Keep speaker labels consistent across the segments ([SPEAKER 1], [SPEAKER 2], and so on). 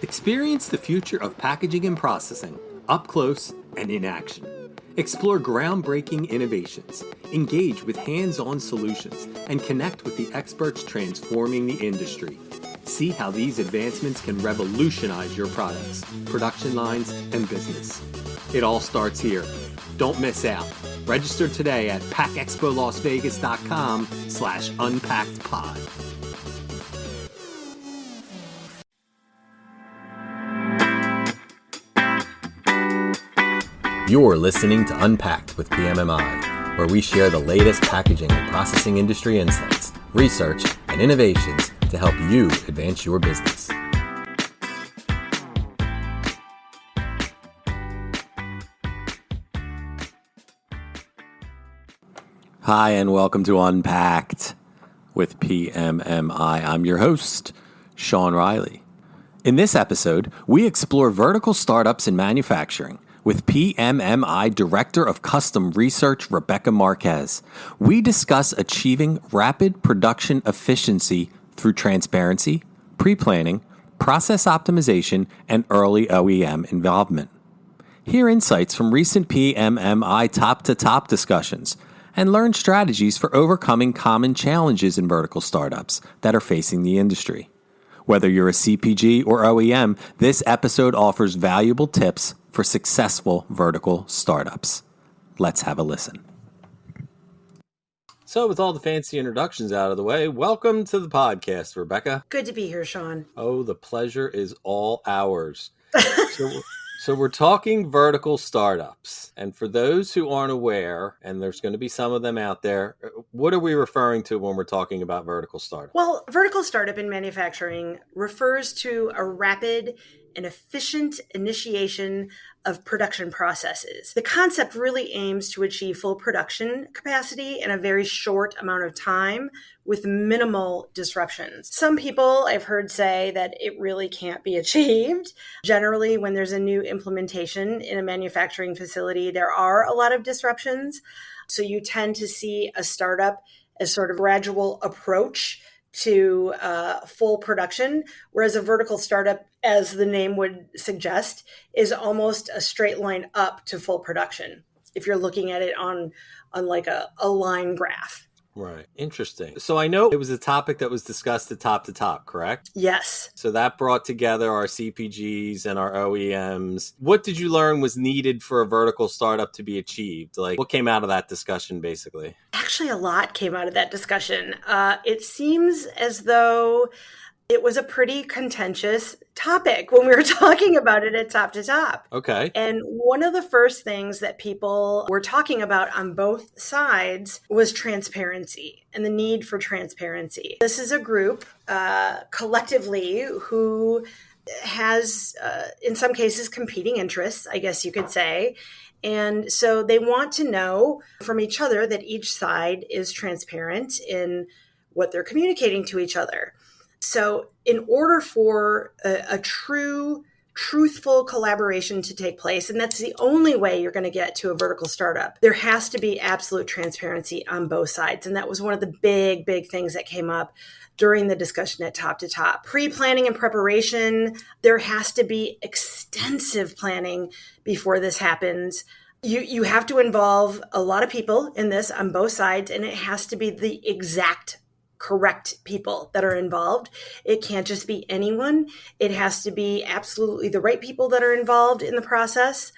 [SPEAKER 1] Experience the future of packaging and processing up close and in action. Explore groundbreaking innovations, engage with hands-on solutions, and connect with the experts transforming the industry. See how these advancements can revolutionize your products, production lines, and business. It all starts here. Don't miss out. Register today at packexpolasvegas.com/unpackedpod. You're listening to Unpacked with PMMI, where we share the latest packaging and processing industry insights, research, and innovations to help you advance your business. Hi, and welcome to Unpacked with PMMI. I'm your host, Sean Riley. In this episode, we explore vertical startups in manufacturing with PMMI Director of Custom Research, Rebecca Marquez. We discuss achieving rapid production efficiency through transparency, pre-planning, process optimization, and early OEM involvement. Hear insights from recent PMMI top-to-top discussions and learn strategies for overcoming common challenges in vertical startups that are facing the industry. Whether you're a CPG or OEM, this episode offers valuable tips for successful vertical startups. Let's have a listen. So with all the fancy introductions out of the way, welcome to the podcast, Rebecca.
[SPEAKER 2] Good to be here, Sean.
[SPEAKER 1] Oh, the pleasure is all ours. So we're talking vertical startups. And for those who aren't aware, and there's going to be some of them out there, what are we referring to when we're talking about vertical startup?
[SPEAKER 2] Well, vertical startup in manufacturing refers to a rapid and efficient initiation of production processes. The concept really aims to achieve full production capacity in a very short amount of time with minimal disruptions. Some people I've heard say that it really can't be achieved. Generally, when there's a new implementation in a manufacturing facility, there are a lot of disruptions. So you tend to see a startup as sort of gradual approach to full production, whereas a vertical startup, as the name would suggest, is almost a straight line up to full production, if you're looking at it on like a line graph.
[SPEAKER 1] Right. Interesting. So I know it was a topic that was discussed at Top to Top, correct?
[SPEAKER 2] Yes.
[SPEAKER 1] So that brought together our CPGs and our OEMs. What did you learn was needed for a vertical startup to be achieved? Like, what came out of that discussion, basically?
[SPEAKER 2] Actually, a lot came out of that discussion. It seems as though it was a pretty contentious topic when we were talking about it at Top to Top.
[SPEAKER 1] Okay.
[SPEAKER 2] And one of the first things that people were talking about on both sides was transparency and the need for transparency. This is a group collectively who has, in some cases, competing interests, I guess you could say. And so they want to know from each other that each side is transparent in what they're communicating to each other. So in order for a truthful collaboration to take place, and that's the only way you're going to get to a vertical startup, there has to be absolute transparency on both sides. And that was one of the big things that came up during the discussion at Top to Top. Pre-planning and preparation, there has to be extensive planning before this happens. You have to involve a lot of people in this on both sides, and it has to be the exact correct people that are involved. It can't just be anyone. It has to be absolutely the right people that are involved in the process.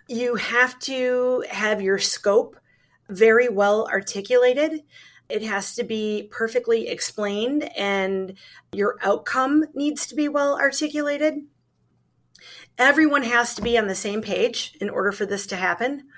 [SPEAKER 2] You have to have your scope very well articulated. It has to be perfectly explained, and your outcome needs to be well articulated. Everyone has to be on the same page in order for this to happen.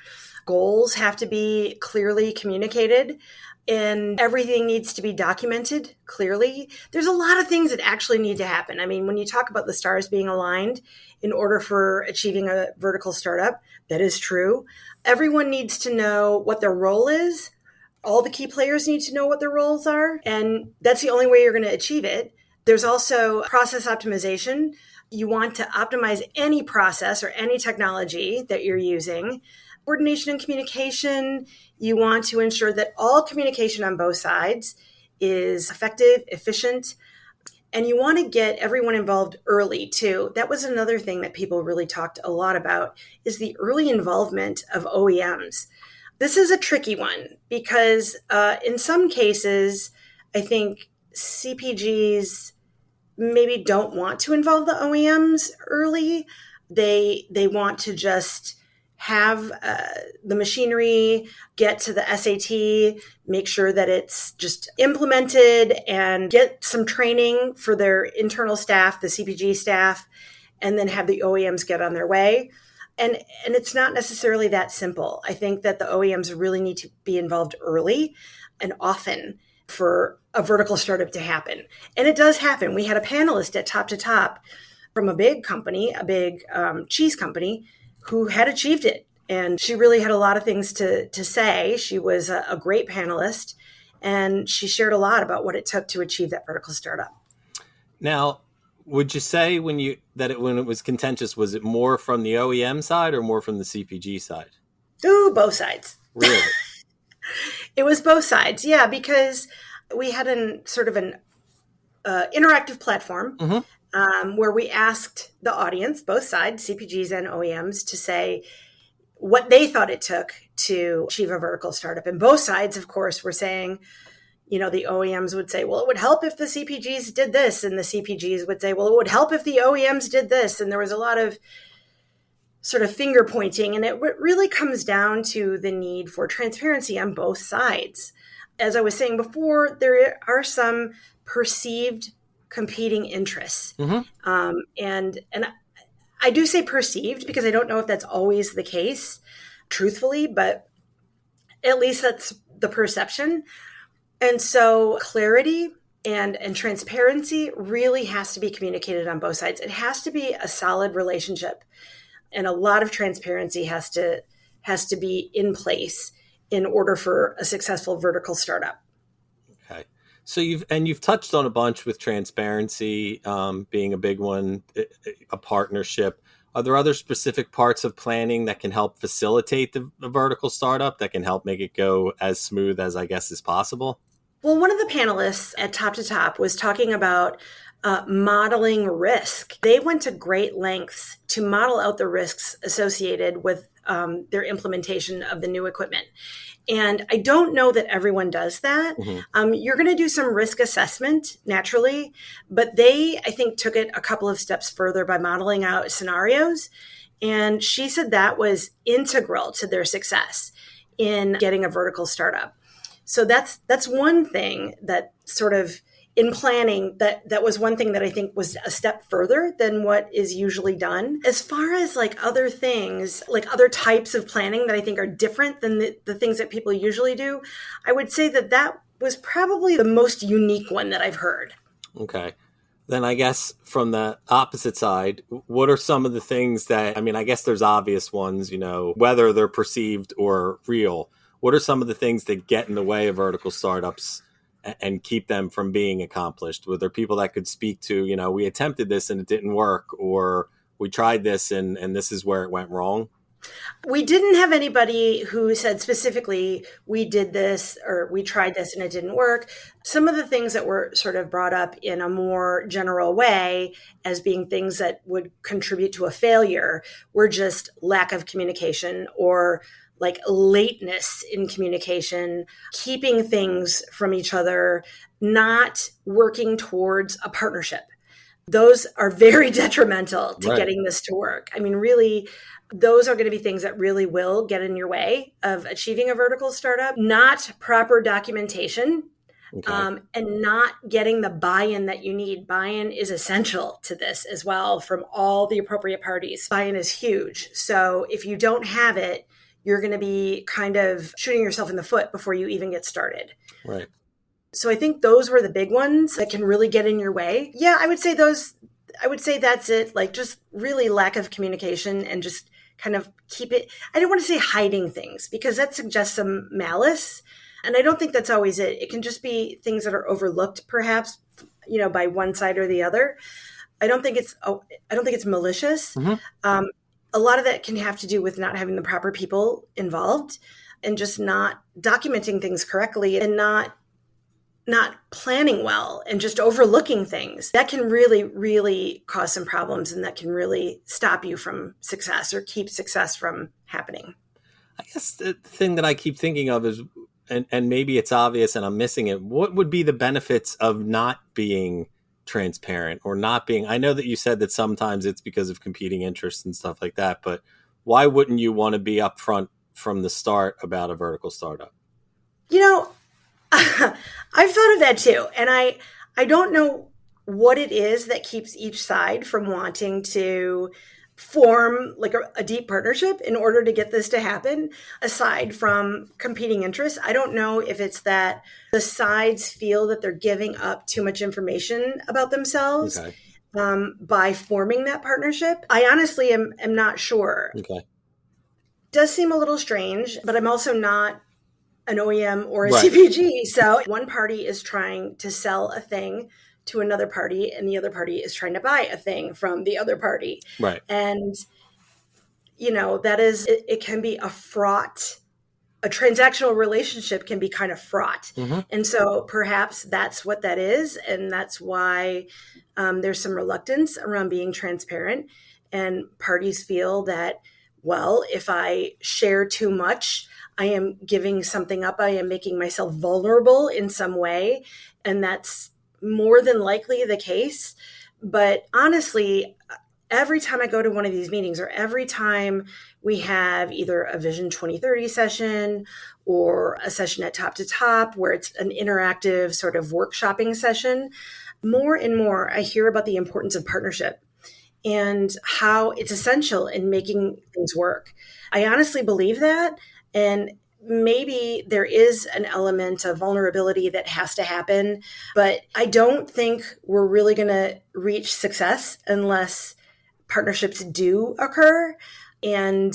[SPEAKER 2] Goals have to be clearly communicated, and everything needs to be documented clearly. There's a lot of things that actually need to happen. I mean, when you talk about the stars being aligned in order for achieving a vertical startup, that is true. Everyone needs to know what their role is. All the key players need to know what their roles are, and that's the only way you're going to achieve it. There's also process optimization. You want to optimize any process or any technology that you're using. Coordination and communication, you want to ensure that all communication on both sides is effective, efficient. And you want to get everyone involved early too. That was another thing that people really talked a lot about, is the early involvement of OEMs. This is a tricky one because in some cases, I think CPGs maybe don't want to involve the OEMs early. They want to just have the machinery get to the SAT, make sure that it's just implemented, and get some training for their internal staff, the CPG staff, and then have the OEMs get on their way. And it's not necessarily that simple. I think that the OEMs really need to be involved early and often for a vertical startup to happen. And it does happen. We had a panelist at Top to Top from a big company, a big cheese company, who had achieved it. And she really had a lot of things to say. She was a great panelist, and she shared a lot about what it took to achieve that vertical startup.
[SPEAKER 1] Now, would you say when it was contentious, was it more from the OEM side or more from the CPG side?
[SPEAKER 2] Ooh, both sides.
[SPEAKER 1] Really?
[SPEAKER 2] It was both sides, yeah, because we had an interactive platform where we asked the audience, both sides, CPGs and OEMs, to say what they thought it took to achieve a vertical startup. And both sides, of course, were saying, the OEMs would say, well, it would help if the CPGs did this. And the CPGs would say, well, it would help if the OEMs did this. And there was a lot of sort of finger pointing. And it really comes down to the need for transparency on both sides. As I was saying before, there are some perceived competing interests. And I do say perceived because I don't know if that's always the case, truthfully, but at least that's the perception. And so clarity and transparency really has to be communicated on both sides. It has to be a solid relationship, and a lot of transparency has to be in place in order for a successful vertical startup.
[SPEAKER 1] Okay. So you've touched on a bunch with transparency being a big one, a partnership. Are there other specific parts of planning that can help facilitate the vertical startup, that can help make it go as smooth as I guess is possible?
[SPEAKER 2] Well, one of the panelists at Top to Top was talking about modeling risk. They went to great lengths to model out the risks associated with their implementation of the new equipment. And I don't know that everyone does that. You're going to do some risk assessment naturally, but they, I think, took it a couple of steps further by modeling out scenarios. And she said that was integral to their success in getting a vertical startup. So that's one thing that sort of in planning, that was one thing that I think was a step further than what is usually done. As far as like other things, like other types of planning that I think are different than the things that people usually do, I would say that was probably the most unique one that I've heard.
[SPEAKER 1] Okay. Then I guess from the opposite side, what are some of the things that, I guess there's obvious ones, whether they're perceived or real. What are some of the things that get in the way of vertical startups and keep them from being accomplished? Were there people that could speak to, we attempted this and it didn't work, or we tried this and this is where it went wrong?
[SPEAKER 2] We didn't have anybody who said specifically, we did this or we tried this and it didn't work. Some of the things that were sort of brought up in a more general way as being things that would contribute to a failure were just lack of communication, or like lateness in communication, keeping things from each other, not working towards a partnership. Those are very detrimental to getting this to work. Really, those are going to be things that really will get in your way of achieving a vertical startup. Not proper documentation, and not getting the buy-in that you need. Buy-in is essential to this as well from all the appropriate parties. Buy-in is huge. So if you don't have it, you're going to be kind of shooting yourself in the foot before you even get started.
[SPEAKER 1] Right.
[SPEAKER 2] So I think those were the big ones that can really get in your way. Yeah, I would say that's it. Like just really lack of communication and just kind of keep it. I don't want to say hiding things because that suggests some malice. And I don't think that's always it. It can just be things that are overlooked perhaps, by one side or the other. I don't think it's malicious. A lot of that can have to do with not having the proper people involved and just not documenting things correctly and not not planning well and just overlooking things, that can really, really cause some problems, and that can really stop you from success or keep success from happening.
[SPEAKER 1] I guess the thing that I keep thinking of is, and maybe it's obvious and I'm missing it, what would be the benefits of not being transparent or not being, I know that you said that sometimes it's because of competing interests and stuff like that, but why wouldn't you want to be upfront from the start about a vertical startup?
[SPEAKER 2] I've thought of that too. And I don't know what it is that keeps each side from wanting to form like a deep partnership in order to get this to happen, aside from competing interests. I don't know if it's that the sides feel that they're giving up too much information about themselves by forming that partnership. I honestly am not sure.
[SPEAKER 1] Okay.
[SPEAKER 2] Does seem a little strange, but I'm also not an OEM or a CPG. So one party is trying to sell a thing to another party, and the other party is trying to buy a thing from the other party.
[SPEAKER 1] Right.
[SPEAKER 2] And, that is, it can be a transactional relationship can be kind of fraught. Mm-hmm. And so perhaps that's what that is. And that's why there's some reluctance around being transparent, and parties feel that, well, if I share too much, I am giving something up. I am making myself vulnerable in some way. And that's more than likely the case. But honestly, every time I go to one of these meetings, or every time we have either a Vision 2030 session or a session at Top to Top, where it's an interactive sort of workshopping session, more and more I hear about the importance of partnership and how it's essential in making things work. I honestly believe that. And maybe there is an element of vulnerability that has to happen, but I don't think we're really going to reach success unless partnerships do occur. And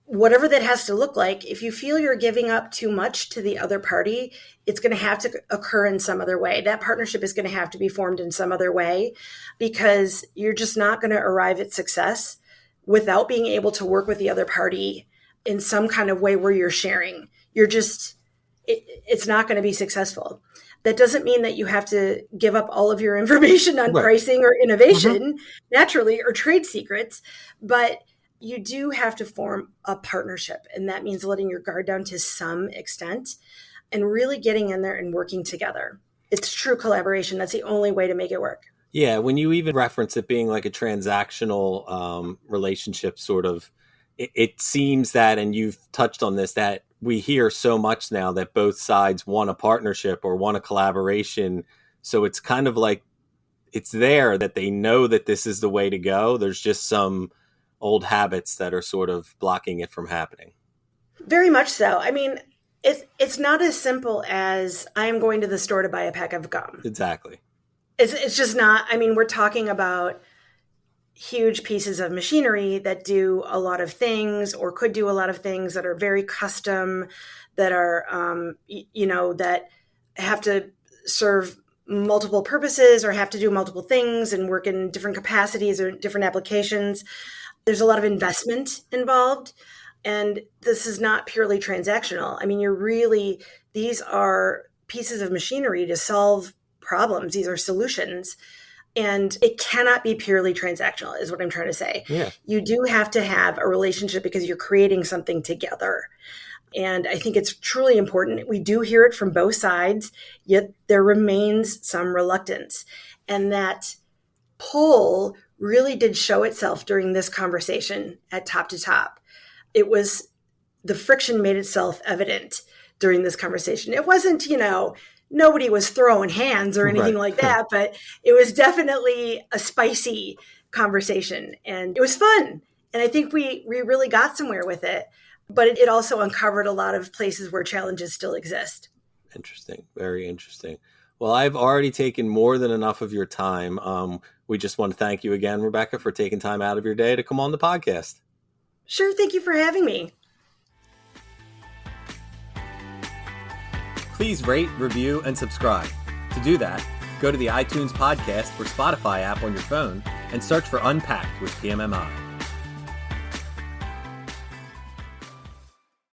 [SPEAKER 2] whatever that has to look like, if you feel you're giving up too much to the other party, it's going to have to occur in some other way. That partnership is going to have to be formed in some other way, because you're just not going to arrive at success without being able to work with the other party in some kind of way where you're sharing. It's not going to be successful. That doesn't mean that you have to give up all of your information on pricing or innovation, naturally, or trade secrets, but you do have to form a partnership. And that means letting your guard down to some extent and really getting in there and working together. It's true collaboration. That's the only way to make it work.
[SPEAKER 1] Yeah. When you even reference it being like a transactional relationship sort of, it seems that, and you've touched on this, that we hear so much now that both sides want a partnership or want a collaboration. So it's kind of like it's there that they know that this is the way to go. There's just some old habits that are sort of blocking it from happening.
[SPEAKER 2] Very much so. I mean, it's not as simple as I am going to the store to buy a pack of gum.
[SPEAKER 1] Exactly.
[SPEAKER 2] It's just not. I mean, we're talking about huge pieces of machinery that do a lot of things, or could do a lot of things, that are very custom, that are, that have to serve multiple purposes or have to do multiple things and work in different capacities or different applications. There's a lot of investment involved, and this is not purely transactional. I mean, these are pieces of machinery to solve problems. These are solutions. And it cannot be purely transactional, is what I'm trying to say.
[SPEAKER 1] Yeah.
[SPEAKER 2] You do have to have a relationship because you're creating something together. And I think it's truly important. We do hear it from both sides, yet there remains some reluctance. And that pull really did show itself during this conversation at Top to Top. The friction made itself evident during this conversation. It wasn't, nobody was throwing hands or anything like that, but it was definitely a spicy conversation, and it was fun. And I think we really got somewhere with it, but it also uncovered a lot of places where challenges still exist.
[SPEAKER 1] Interesting. Very interesting. Well, I've already taken more than enough of your time. We just want to thank you again, Rebecca, for taking time out of your day to come on the podcast.
[SPEAKER 2] Sure. Thank you for having me.
[SPEAKER 1] Please rate, review, and subscribe. To do that, go to the iTunes podcast or Spotify app on your phone and search for Unpacked with PMMI.